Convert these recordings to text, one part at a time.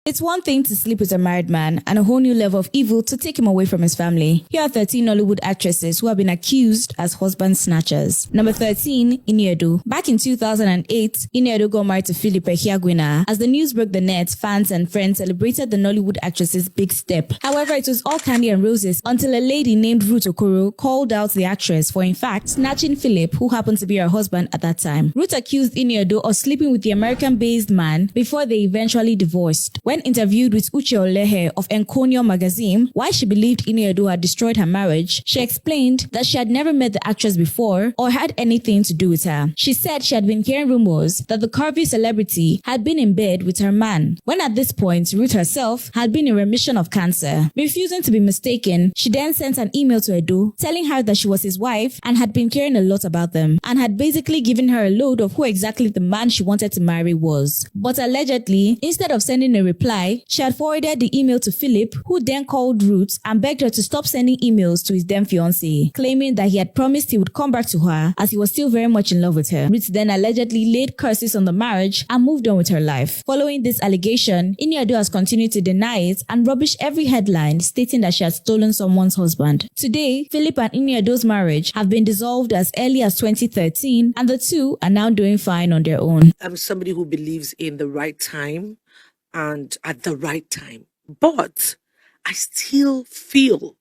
It's one thing to sleep with a married man and a whole new level of evil to take him away from his family. Here are 13 Nollywood actresses who have been accused as husband snatchers. Number 13, Iniedo. Back in 2008, Iniedo got married to Philip Ehiagwina. As the news broke the net, fans and friends celebrated the Nollywood actress's big step. However, it was all candy and roses until a lady named Ruth Okoro called out the actress for in fact snatching Philip, who happened to be her husband at that time. Ruth accused Iniedo of sleeping with the American-based man before they eventually divorced. When interviewed with Uche Olehe of Enconio magazine why she believed Iniedo had destroyed her marriage, she explained that she had never met the actress before or had anything to do with her. She said she had been hearing rumors that the curvy celebrity had been in bed with her man, when at this point Ruth herself had been in remission of cancer. Refusing to be mistaken, she then sent an email to Edo telling her that she was his wife and had been caring a lot about them and had basically given her a load of who exactly the man she wanted to marry was. But allegedly, instead of sending a reply, she had forwarded the email to Philip, who then called Ruth and begged her to stop sending emails to his then fiancé, claiming that he had promised he would come back to her as he was still very much in love with her. Ruth then allegedly laid curses on the marriage and moved on with her life. Following this allegation, Iniedo has continued to deny it and rubbish every headline stating that she had stolen someone's husband. Today, Philip and Iniedo's marriage have been dissolved as early as 2013 and the two are now doing fine on their own. I'm somebody who believes in the right time and at the right time. But I still feel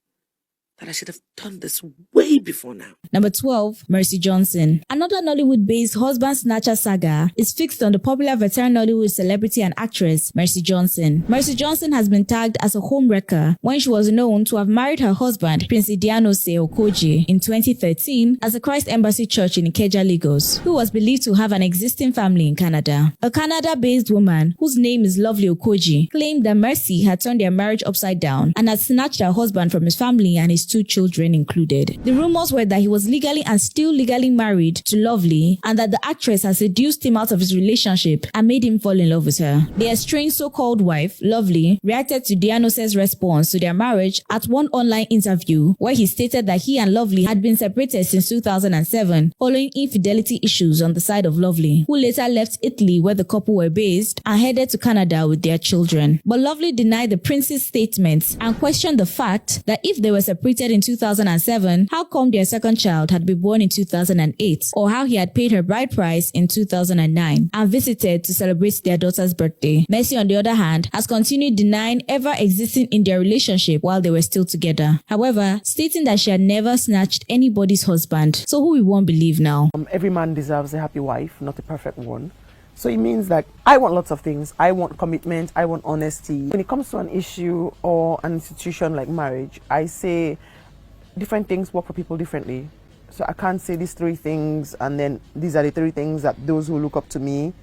that I should have done this way before now. Number 12, Mercy Johnson. Another Nollywood-based husband snatcher saga is fixed on the popular veteran Nollywood celebrity and actress Mercy Johnson. Mercy Johnson has been tagged as a homewrecker when she was known to have married her husband, Prince Idianose Okoji, in 2013 as the Christ Embassy Church in Ikeja, Lagos, who was believed to have an existing family in Canada. A Canada-based woman, whose name is Lovely Okoji, claimed that Mercy had turned their marriage upside down and had snatched her husband from his family and his 2 children included. The rumors were that he was legally and still legally married to Lovely and that the actress had seduced him out of his relationship and made him fall in love with her. The estranged so-called wife, Lovely, reacted to Dianose's response to their marriage at one online interview where he stated that he and Lovely had been separated since 2007 following infidelity issues on the side of Lovely, who later left Italy where the couple were based and headed to Canada with their children. But Lovely denied the prince's statements and questioned the fact that if they were separated in 2007, how come their second child had been born in 2008, or how he had paid her bride price in 2009 and visited to celebrate their daughter's birthday. Mercy, on the other hand, has continued denying ever existing in their relationship while they were still together. However, stating that she had never snatched anybody's husband. So who we won't believe now? Every man deserves a happy wife, not a perfect one. So it means that I want lots of things. I want commitment. I want honesty. When it comes to an issue or an institution like marriage, I say different things work for people differently. So I can't say these 3 things and then these are the 3 things that those who look up to me.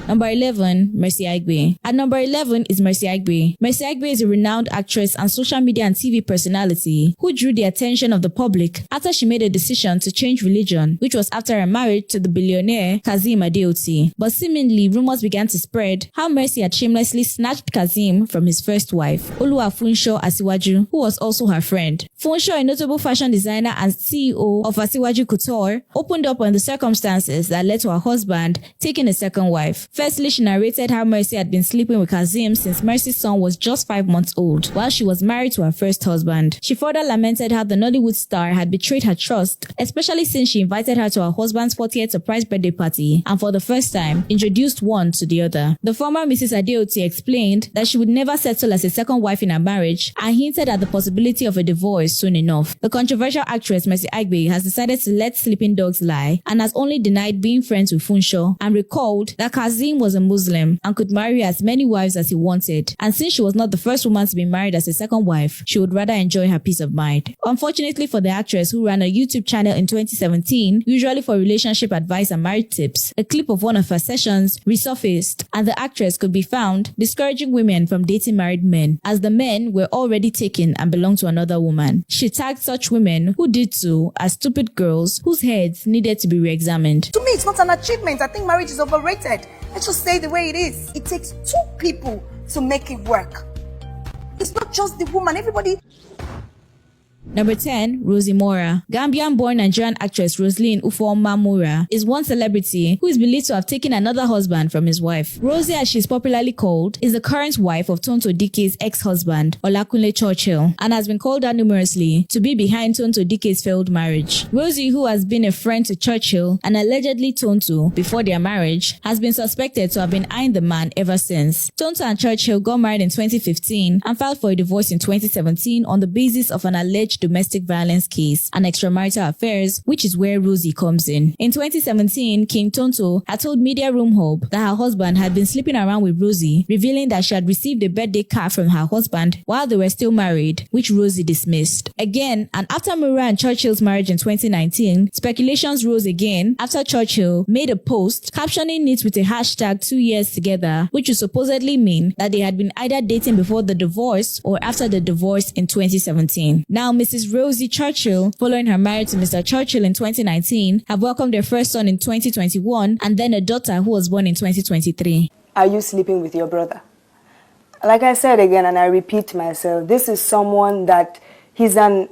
Number 11, Mercy Aigbe. At number 11 is Mercy Aigbe. Mercy Aigbe is a renowned actress and social media and TV personality who drew the attention of the public after she made a decision to change religion, which was after her marriage to the billionaire Kazeem Adeoti. But seemingly, rumors began to spread how Mercy had shamelessly snatched Kazeem from his first wife, Oluwafunsho Asiwaju, who was also her friend. Funsho, a notable fashion designer and CEO of Asiwaju Couture, opened up on the circumstances that led to her husband taking a second wife. Firstly, she narrated how Mercy had been sleeping with Kazeem since Mercy's son was just 5 months old, while she was married to her first husband. She further lamented how the Nollywood star had betrayed her trust, especially since she invited her to her husband's 40th surprise birthday party and for the first time introduced one to the other. The former Mrs. Adeoti explained that she would never settle as a second wife in her marriage and hinted at the possibility of a divorce soon enough. The controversial actress Mercy Aigbe has decided to let sleeping dogs lie and has only denied being friends with Funsho and recalled that Kazeem was a Muslim and could marry as many wives as he wanted, and since she was not the first woman to be married as a second wife, she would rather enjoy her peace of mind. Unfortunately for the actress, who ran a YouTube channel in 2017, usually for relationship advice and marriage tips, a clip of one of her sessions resurfaced and the actress could be found discouraging women from dating married men, as the men were already taken and belonged to another woman. She tagged such women who did so as stupid girls whose heads needed to be re-examined. To me, it's not an achievement. I think marriage is overrated. Let's just say the way it is. It takes 2 people to make it work. It's not just the woman. Everybody Number 10, Rosie Mora. Gambian-born Nigerian actress Roseline Ufoma Mora is one celebrity who is believed to have taken another husband from his wife. Rosie, as she is popularly called, is the current wife of Tonto Dike's ex-husband, Olakunle Churchill, and has been called out numerously to be behind Tonto Dike's failed marriage. Rosie, who has been a friend to Churchill and allegedly Tonto before their marriage, has been suspected to have been eyeing the man ever since. Tonto and Churchill got married in 2015 and filed for a divorce in 2017 on the basis of an alleged domestic violence case and extramarital affairs, which is where Rosie comes in. In 2017, King Tonto had told Media Room Hub that her husband had been sleeping around with Rosie, revealing that she had received a birthday card from her husband while they were still married, which Rosie dismissed. Again, and after Mura and Churchill's marriage in 2019, speculations rose again after Churchill made a post captioning it with a hashtag 2 years together, which would supposedly mean that they had been either dating before the divorce or after the divorce in 2017. Now, Mrs. Rosie Churchill, following her marriage to Mr. Churchill in 2019, have welcomed their first son in 2021 and then a daughter who was born in 2023. Are you sleeping with your brother? Like I said again, and I repeat myself, this is someone that he's a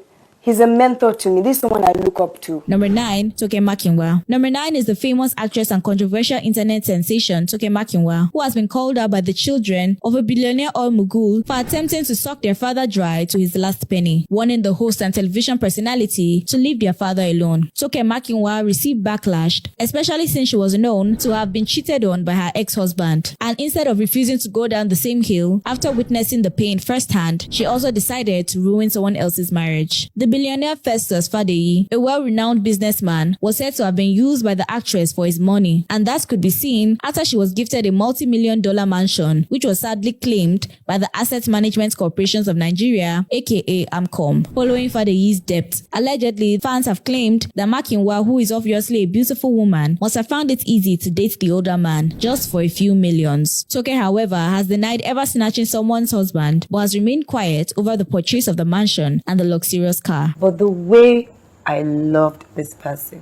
mentor to me. This is someone I look up to. Number 9, Toke Makinwa. Number 9 is the famous actress and controversial internet sensation Toke Makinwa, who has been called out by the children of a billionaire oil mogul for attempting to suck their father dry to his last penny, warning the host and television personality to leave their father alone. Toke Makinwa received backlash, especially since she was known to have been cheated on by her ex-husband. And instead of refusing to go down the same hill after witnessing the pain firsthand, she also decided to ruin someone else's marriage. The billionaire Festus Fadeyi, a well-renowned businessman, was said to have been used by the actress for his money, and that could be seen after she was gifted a multi-million-dollar mansion, which was sadly claimed by the Asset Management Corporations of Nigeria, aka AMCOM, following Fadeyi's debt. Allegedly, fans have claimed that Makinwa, who is obviously a beautiful woman, must have found it easy to date the older man just for a few millions. Toke, however, has denied ever snatching someone's husband, but has remained quiet over the purchase of the mansion and the luxurious car. But the way I loved this person,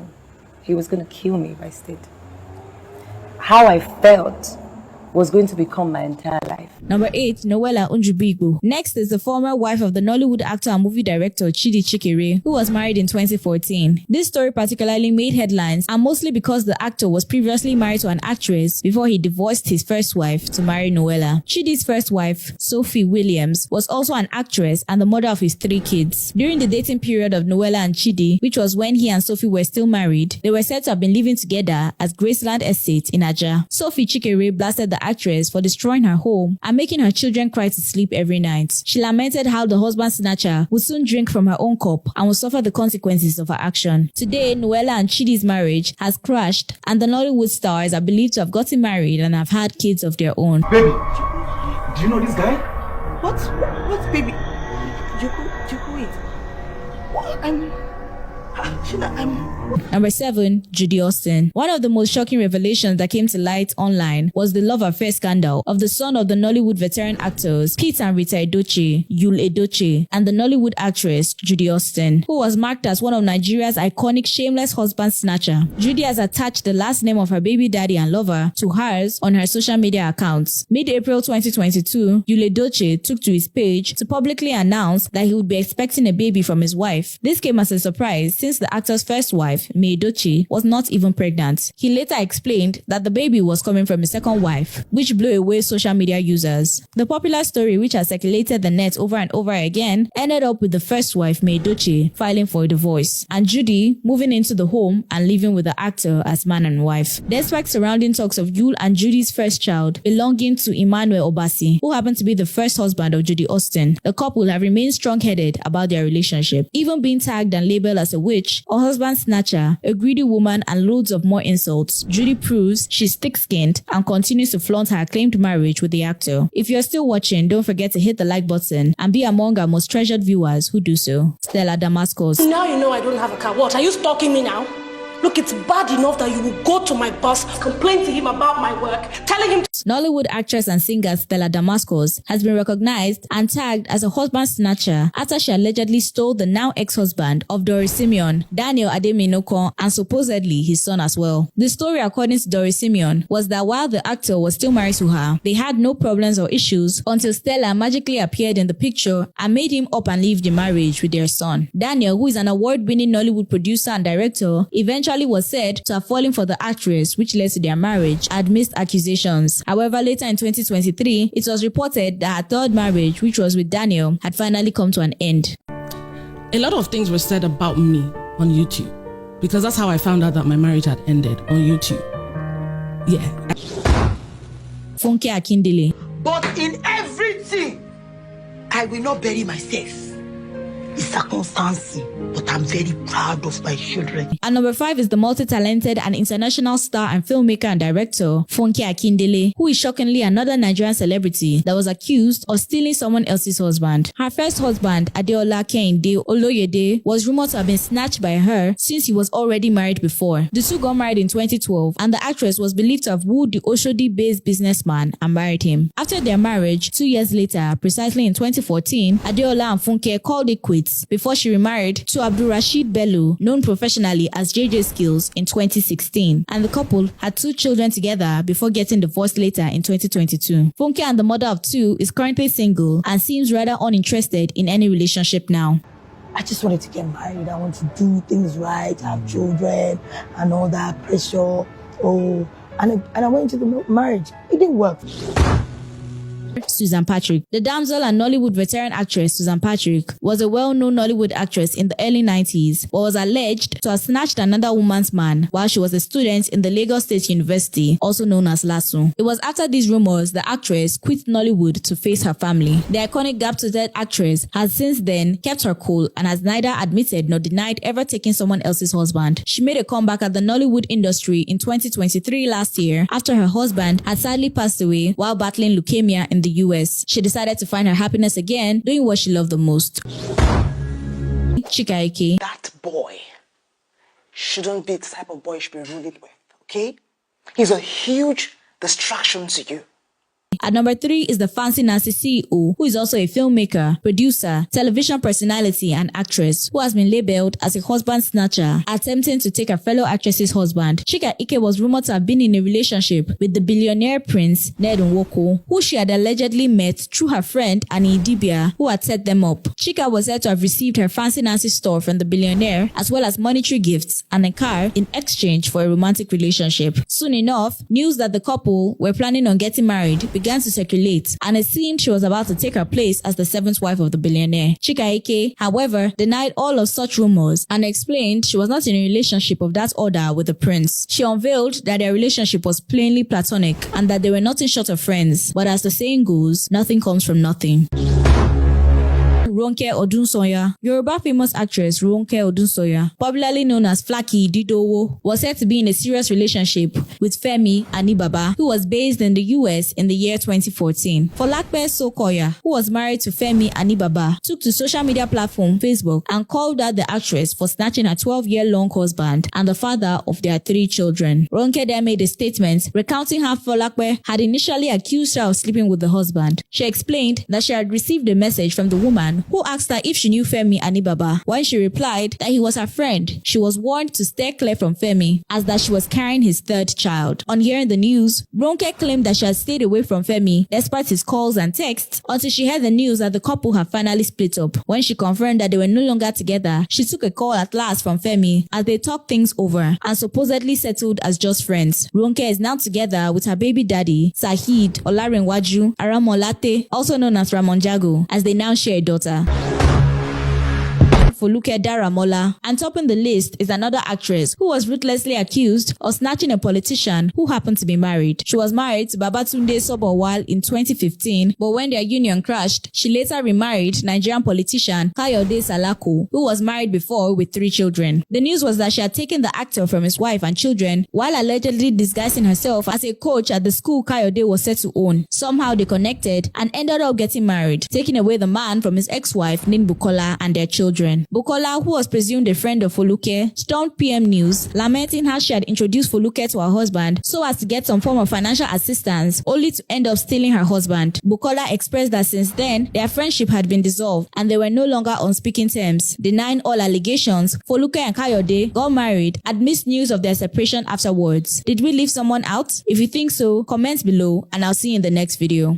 he was going to kill me if I stayed. How I felt was going to become my entire life. Number 8, Noella Unjubigu. Next is the former wife of the Nollywood actor and movie director Chidi Chikere, who was married in 2014. This story particularly made headlines, and mostly because the actor was previously married to an actress before he divorced his first wife to marry Noella. Chidi's first wife, Sophie Williams, was also an actress and the mother of his 3 kids. During the dating period of Noella and Chidi, which was when he and Sophie were still married, they were said to have been living together at Graceland Estate in Aja. Sophie Chikere blasted the actress for destroying her home and making her children cry to sleep every night. She lamented how the husband snatcher would soon drink from her own cup and would suffer the consequences of her action. Today, Noella and Chidi's marriage has crashed, and the Nollywood stars are believed to have gotten married and have had kids of their own. Baby, do you know this guy? What, baby? Joko, wait. What? Number 7, Judy Austin. One of the most shocking revelations that came to light online was the love affair scandal of the son of the Nollywood veteran actors Pete and Rita Edochie, Yul Edochie, and the Nollywood actress Judy Austin, who was marked as one of Nigeria's iconic shameless husband snatcher. Judy has attached the last name of her baby daddy and lover to hers on her social media accounts. Mid-April 2022, Yul Edochie took to his page to publicly announce that he would be expecting a baby from his wife. This came as a surprise since the actor's first wife, May Edochie, was not even pregnant. He later explained that the baby was coming from his second wife, which blew away social media users. The popular story, which has circulated the net over and over again, ended up with the first wife, May Edochie, filing for a divorce, and Judy moving into the home and living with the actor as man and wife. Despite surrounding talks of Yul and Judy's first child belonging to Emmanuel Obasi, who happened to be the first husband of Judy Austin, the couple have remained strong-headed about their relationship, even being tagged and labeled as a witch, a husband snatcher, a greedy woman, and loads of more insults. Judy proves she's thick-skinned and continues to flaunt her acclaimed marriage with the actor. If you're still watching, don't forget to hit the like button and be among our most treasured viewers who do so. Stella Damascus. Now you know I don't have a car. What? Are you stalking me now? Look, it's bad enough that you will go to my boss, complain to him about my work, telling him Nollywood actress and singer Stella Damascus has been recognized and tagged as a husband snatcher after she allegedly stole the now ex-husband of Doris Simeon, Daniel Ademinoko, and supposedly his son as well. The story, according to Doris Simeon, was that while the actor was still married to her, they had no problems or issues until Stella magically appeared in the picture and made him up and leave the marriage with their son. Daniel, who is an award-winning Nollywood producer and director, eventually was said to have fallen for the actress, which led to their marriage, and missed accusations. However, later in 2023, it was reported that her third marriage, which was with Daniel, had finally come to an end. A lot of things were said about me on YouTube because that's how I found out that my marriage had ended, on YouTube. Yeah. Funke Akindele. But in everything, I will not bury myself. It's circumstances, but I'm very proud of my children. And number 5 is the multi-talented and international star and filmmaker and director Funke Akindele, who is shockingly another Nigerian celebrity that was accused of stealing someone else's husband. Her first husband, Adeola Kehinde Oloyede, was rumored to have been snatched by her since he was already married before. The two got married in 2012, and the actress was believed to have wooed the Oshodi-based businessman and married him. After their marriage, 2 years later, precisely in 2014, Adeola and Funke called it quits before she remarried to Abdulrasheed Bello, known professionally as JJ Skills, in 2016, and the couple had 2 children together before getting divorced later in 2022. Funke, and the mother of 2, is currently single and seems rather uninterested in any relationship now. I just wanted to get married. I want to do things right, have children, and all that pressure. And I went into the marriage. It didn't work. Susan Patrick. The damsel and Nollywood veteran actress Susan Patrick was a well-known Nollywood actress in the early 90s, but was alleged to have snatched another woman's man while she was a student in the Lagos State University, also known as LASU. It was after these rumors the actress quit Nollywood to face her family. The iconic gap-toothed actress has since then kept her cool and has neither admitted nor denied ever taking someone else's husband. She made a comeback at the Nollywood industry in 2023 last year after her husband had sadly passed away while battling leukemia in the US. She decided to find her happiness again doing what she loved the most. Chika Ike. That boy shouldn't be the type of boy you should be ruling with, okay? He's a huge distraction to you. At number 3 is the Fancy Nancy CEO, who is also a filmmaker, producer, television personality, and actress, who has been labeled as a husband snatcher, attempting to take her fellow actress's husband. Chika Ike was rumored to have been in a relationship with the billionaire prince Ned Nwoko, who she had allegedly met through her friend Annie Idibia, who had set them up. Chika was said to have received her Fancy Nancy store from the billionaire, as well as monetary gifts and a car in exchange for a romantic relationship. Soon enough, news that the couple were planning on getting married began to circulate, and it seemed she was about to take her place as the 7th wife of the billionaire. Chika Ike, however, denied all of such rumors and explained she was not in a relationship of that order with the prince. She unveiled that their relationship was plainly platonic and that they were nothing short of friends, but as the saying goes, nothing comes from nothing. Ronke Odunsoya. Yoruba famous actress Ronke Odunsoya, popularly known as Flaki Didowo, was said to be in a serious relationship with Femi Anibaba, who was based in the US in the year 2014. Folakbe Sokoya, who was married to Femi Anibaba, took to social media platform Facebook and called out the actress for snatching her 12-year-long husband and the father of their 3 children. Ronke then made a statement recounting how Folakbe had initially accused her of sleeping with the husband. She explained that she had received a message from the woman who asked her if she knew Femi Anibaba. When she replied that he was her friend, she was warned to steer clear from Femi, as that she was carrying his 3rd child. On hearing the news, Ronke claimed that she had stayed away from Femi despite his calls and texts until she heard the news that the couple had finally split up. When she confirmed that they were no longer together, she took a call at last from Femi as they talked things over and supposedly settled as just friends. Ronke is now together with her baby daddy, Sahid Olarenwaju Aramolate, also known as Ramonjago, as they now share a daughter. Foluke Daramola. And topping the list is another actress who was ruthlessly accused of snatching a politician who happened to be married. She was married to Babatunde Sobowal in 2015, but when their union crashed, she later remarried Nigerian politician Kayode Salako, who was married before with 3 children. The news was that she had taken the actor from his wife and children while allegedly disguising herself as a coach at the school Kayode was said to own. Somehow they connected and ended up getting married, taking away the man from his ex-wife named Bukola and their children. Bukola, who was presumed a friend of Foluke, stormed PM News, lamenting how she had introduced Foluke to her husband so as to get some form of financial assistance, only to end up stealing her husband. Bukola expressed that since then, their friendship had been dissolved and they were no longer on speaking terms. Denying all allegations, Foluke and Kayode got married, amidst news of their separation afterwards. Did we leave someone out? If you think so, comment below and I'll see you in the next video.